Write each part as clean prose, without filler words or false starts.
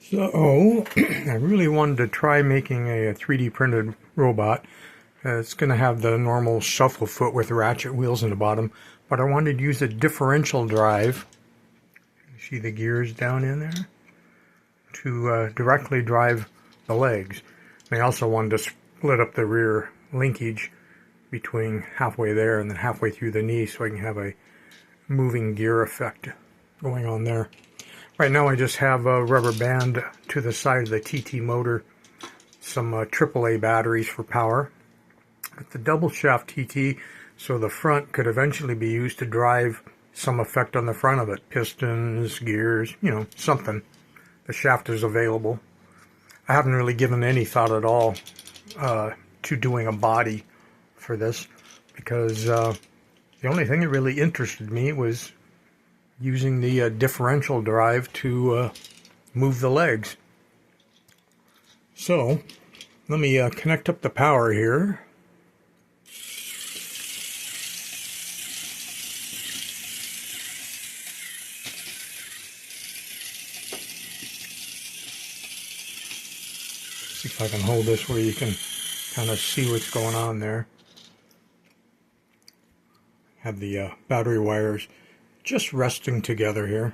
So, I really wanted to try making a 3D printed robot. It's going to have the normal shuffle foot with ratchet wheels in the bottom, but I wanted to use a differential drive, you see the gears down in there, to directly drive the legs. And I also wanted to split up the rear linkage between halfway there and then halfway through the knee so I can have a moving gear effect going on there. Right now I just have a rubber band to the side of the TT motor, some AAA batteries for power. It's a double shaft TT, so the front could eventually be used to drive some effect on the front of it. Pistons, gears, something. The shaft is available. I haven't really given any thought at all to doing a body for this, because the only thing that really interested me was using the differential drive to move the legs. So let me connect up the power here. See if I can hold this where you can kind of see what's going on there. Have the battery wires just resting together here.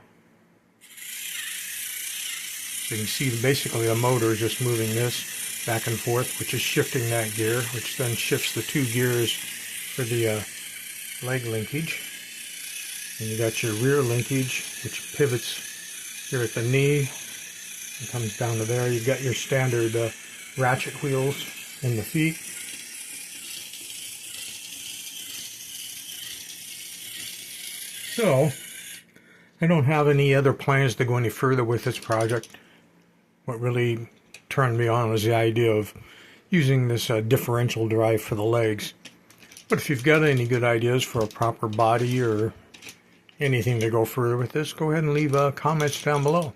So you can see basically the motor is just moving this back and forth, which is shifting that gear, which then shifts the two gears for the leg linkage. And you got your rear linkage, which pivots here at the knee and comes down to there. You've got your standard ratchet wheels in the feet. So, I don't have any other plans to go any further with this project. What really turned me on was the idea of using this differential drive for the legs. But if you've got any good ideas for a proper body or anything to go further with this, go ahead and leave comments down below.